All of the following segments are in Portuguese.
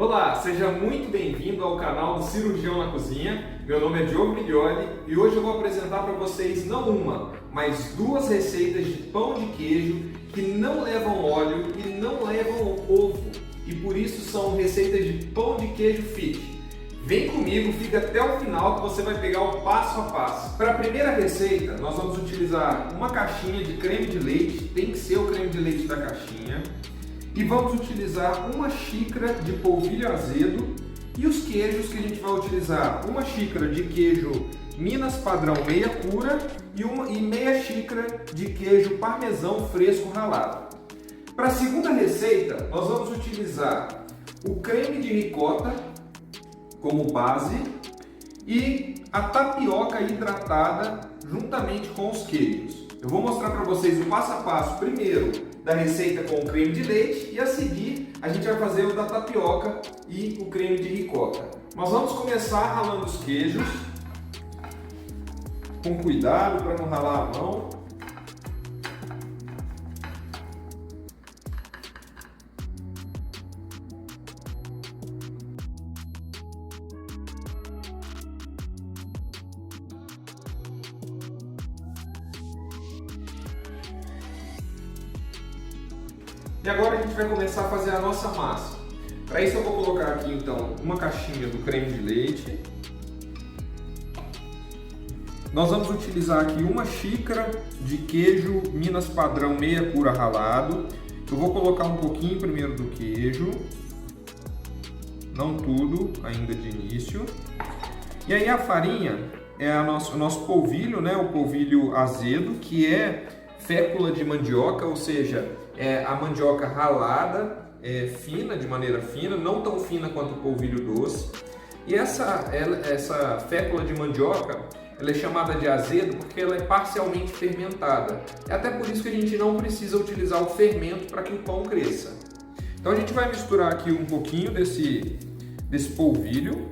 Olá, seja muito bem-vindo ao canal do Cirurgião na Cozinha. Meu nome é Diogo Miglioli e hoje eu vou apresentar para vocês não uma, mas duas receitas de pão de queijo que não levam óleo e não levam ovo e por isso são receitas de pão de queijo fit. Vem comigo, fica até o final que você vai pegar o passo a passo. Para a primeira receita, nós vamos utilizar uma caixinha de creme de leite, tem que ser o creme de leite da caixinha. E vamos utilizar uma xícara de polvilho azedo e os queijos que a gente vai utilizar, uma xícara de queijo Minas padrão meia cura e meia xícara de queijo parmesão fresco ralado. Para a segunda receita, nós vamos utilizar o creme de ricota como base e a tapioca hidratada juntamente com os queijos. Eu vou mostrar para vocês o passo a passo primeiro da receita com o creme de leite e a seguir a gente vai fazer o da tapioca e o creme de ricota. Nós vamos começar ralando os queijos com cuidado para não ralar a mão. E agora a gente vai começar a fazer a nossa massa. Para isso eu vou colocar aqui então uma caixinha do creme de leite. Nós vamos utilizar aqui uma xícara de queijo Minas padrão meia cura ralado. Eu vou colocar um pouquinho primeiro do queijo, não tudo ainda de início. E aí a farinha é o nosso polvilho, né? O polvilho azedo, que é fécula de mandioca, ou seja, é a mandioca ralada, fina, de maneira fina, não tão fina quanto o polvilho doce. E essa fécula de mandioca, ela é chamada de azedo porque ela é parcialmente fermentada. É até por isso que a gente não precisa utilizar o fermento para que o pão cresça. Então a gente vai misturar aqui um pouquinho desse polvilho.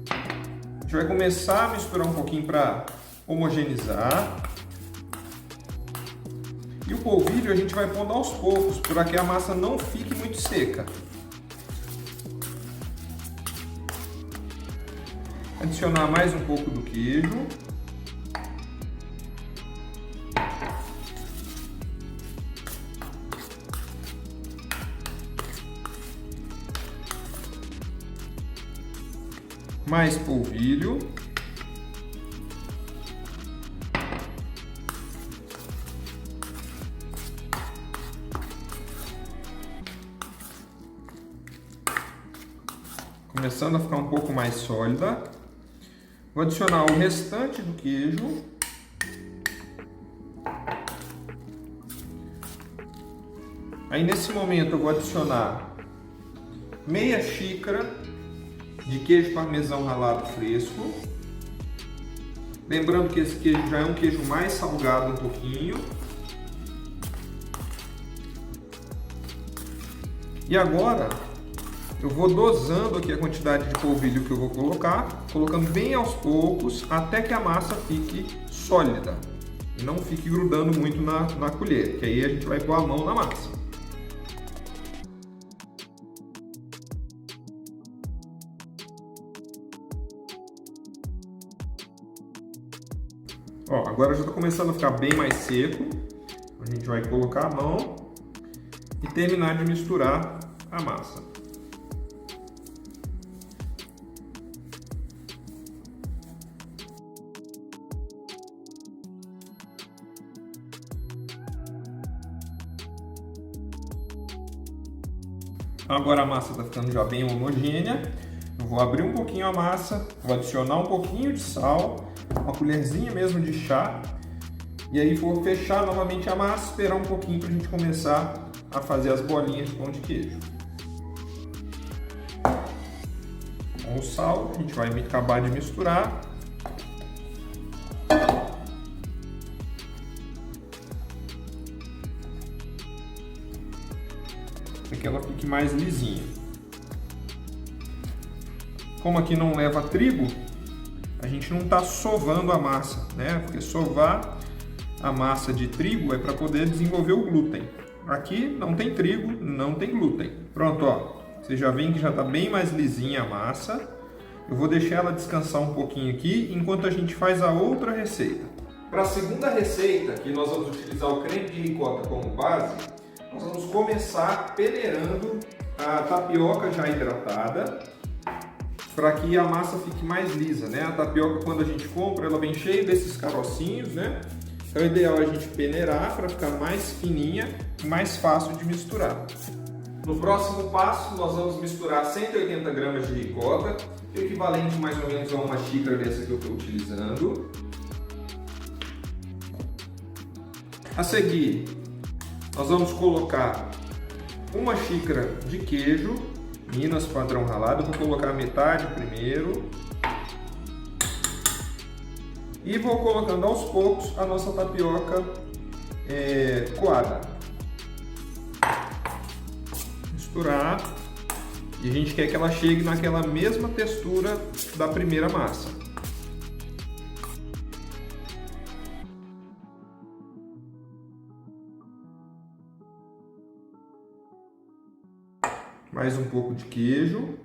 A gente vai começar a misturar um pouquinho para homogeneizar. E o polvilho a gente vai pondo aos poucos, para que a massa não fique muito seca. Adicionar mais um pouco do queijo. Mais polvilho. Começando a ficar um pouco mais sólida. Vou adicionar o restante do queijo. Aí nesse momento eu vou adicionar meia xícara de queijo parmesão ralado fresco. Lembrando que esse queijo já é um queijo mais salgado um pouquinho. E agora eu vou dosando aqui a quantidade de polvilho que eu vou colocar, colocando bem aos poucos até que a massa fique sólida e não fique grudando muito na colher, que aí a gente vai pôr a mão na massa. Ó, agora já está começando a ficar bem mais seco. A gente vai colocar a mão e terminar de misturar a massa. Agora a massa está ficando já bem homogênea. Eu vou abrir um pouquinho a massa, vou adicionar um pouquinho de sal, uma colherzinha mesmo de chá, e aí vou fechar novamente a massa, esperar um pouquinho para a gente começar a fazer as bolinhas de pão de queijo. Com o sal, a gente vai acabar de misturar. Para que ela fique mais lisinha. Como aqui não leva trigo, a gente não está sovando a massa, né? Porque sovar a massa de trigo é para poder desenvolver o glúten. Aqui não tem trigo, não tem glúten. Pronto, ó. Você já vê que já está bem mais lisinha a massa. Eu vou deixar ela descansar um pouquinho aqui enquanto a gente faz a outra receita. Para a segunda receita, que nós vamos utilizar o creme de ricota como base, nós vamos começar peneirando a tapioca já hidratada, para que a massa fique mais lisa, né? A tapioca, quando a gente compra, ela vem cheia desses carocinhos, né? Então o ideal é a gente peneirar para ficar mais fininha e mais fácil de misturar. No próximo passo, nós vamos misturar 180 gramas de ricota, equivalente mais ou menos a uma xícara dessa que eu estou utilizando. A seguir, nós vamos colocar uma xícara de queijo Minas padrão ralado. Eu vou colocar metade primeiro e vou colocando aos poucos a nossa tapioca coada. Misturar, e a gente quer que ela chegue naquela mesma textura da primeira massa. Mais um pouco de queijo.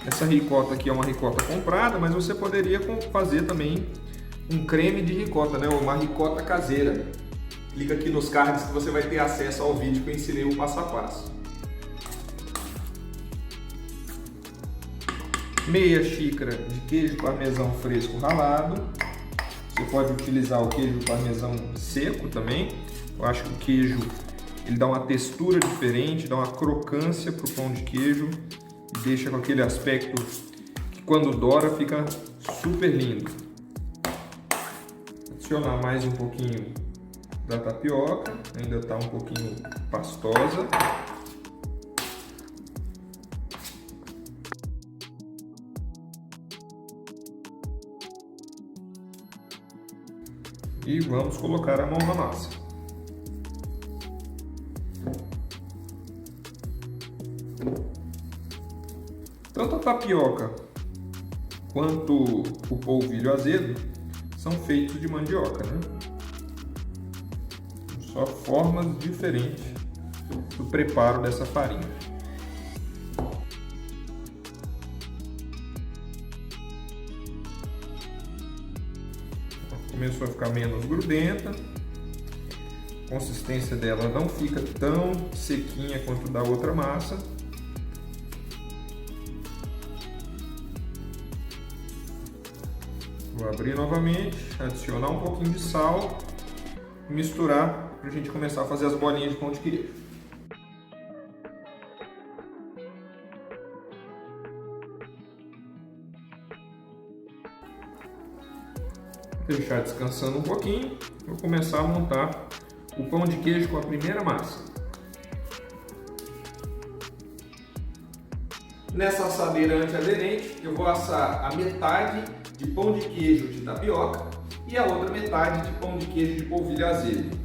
Essa ricota aqui é uma ricota comprada, mas você poderia fazer também um creme de ricota, né? Uma ricota caseira. Clica aqui nos cards que você vai ter acesso ao vídeo que eu ensinei o passo a passo. Meia xícara de queijo parmesão fresco ralado. Você pode utilizar o queijo parmesão seco também. Eu acho que o queijo ele dá uma textura diferente, dá uma crocância para o pão de queijo e deixa com aquele aspecto que quando dora fica super lindo. Adicionar mais um pouquinho da tapioca, ainda está um pouquinho pastosa. E vamos colocar a mão na massa. Tanto a tapioca quanto o polvilho azedo são feitos de mandioca, né? Só formas diferentes do preparo dessa farinha. Começou a ficar menos grudenta, a consistência dela não fica tão sequinha quanto da outra massa. Vou abrir novamente, adicionar um pouquinho de sal e misturar para a gente começar a fazer as bolinhas de pão de queijo. Deixar descansando um pouquinho, vou começar a montar o pão de queijo com a primeira massa. Nessa assadeira antiaderente, eu vou assar a metade de pão de queijo de tapioca e a outra metade de pão de queijo de polvilho azedo.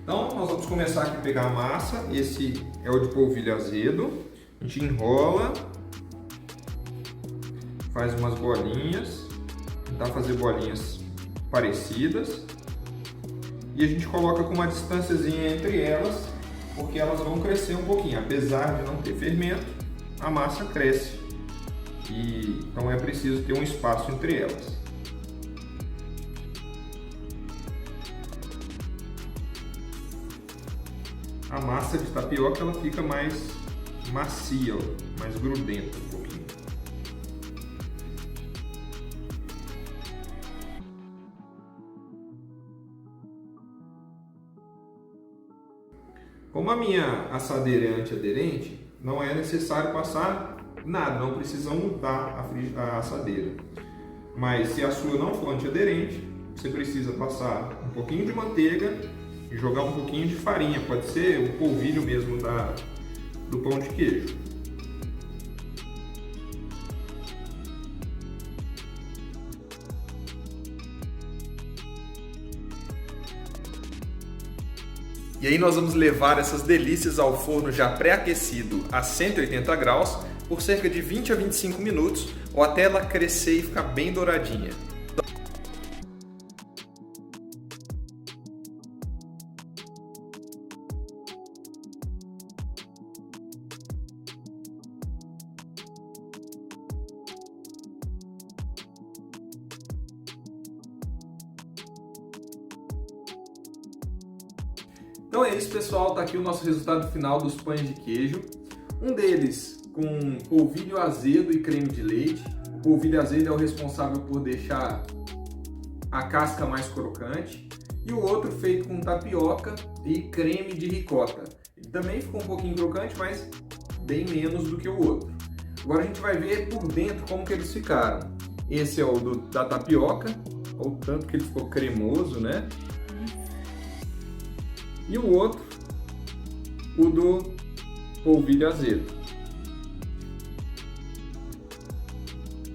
Então, nós vamos começar aqui a pegar a massa, esse é o de polvilho azedo, a gente enrola, faz umas bolinhas, tentar fazer bolinhas parecidas e a gente coloca com uma distânciazinha entre elas, porque elas vão crescer um pouquinho. Apesar de não ter fermento, a massa cresce e então é preciso ter um espaço entre elas. A massa de tapioca ela fica mais macia, mais grudenta um pouquinho. Como a minha assadeira é antiaderente, não é necessário passar nada, não precisa untar a assadeira. Mas se a sua não for antiaderente, você precisa passar um pouquinho de manteiga e jogar um pouquinho de farinha, pode ser o polvilho mesmo do pão de queijo. E aí nós vamos levar essas delícias ao forno já pré-aquecido a 180 graus por cerca de 20 a 25 minutos ou até ela crescer e ficar bem douradinha. Então é isso, pessoal, tá aqui o nosso resultado final dos pães de queijo. Um deles com polvilho azedo e creme de leite. O polvilho azedo é o responsável por deixar a casca mais crocante. E o outro feito com tapioca e creme de ricota. Ele também ficou um pouquinho crocante, mas bem menos do que o outro. Agora a gente vai ver por dentro como que eles ficaram. Esse é o da tapioca, ou tanto que ele ficou cremoso, né? E o outro, o do polvilho azedo.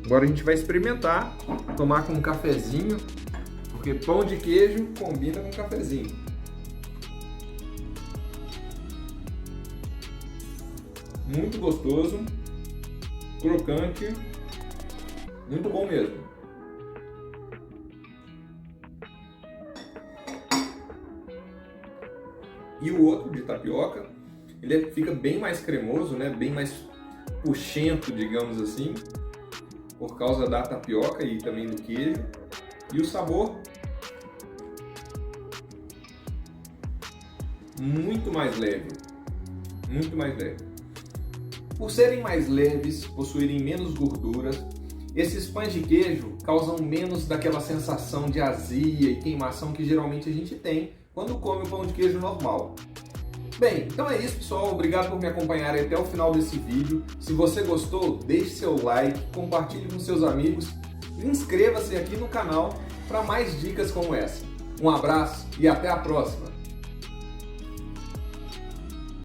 Agora a gente vai experimentar, tomar com um cafezinho, porque pão de queijo combina com cafezinho. Muito gostoso, crocante, muito bom mesmo. E o outro de tapioca, ele fica bem mais cremoso, né? Bem mais puxento, digamos assim, por causa da tapioca e também do queijo. E o sabor muito mais leve, muito mais leve. Por serem mais leves, possuírem menos gorduras, esses pães de queijo causam menos daquela sensação de azia e queimação que geralmente a gente tem quando come o pão de queijo normal. Bem, então é isso, pessoal. Obrigado por me acompanhar até o final desse vídeo. Se você gostou, deixe seu like, compartilhe com seus amigos e inscreva-se aqui no canal para mais dicas como essa. Um abraço e até a próxima!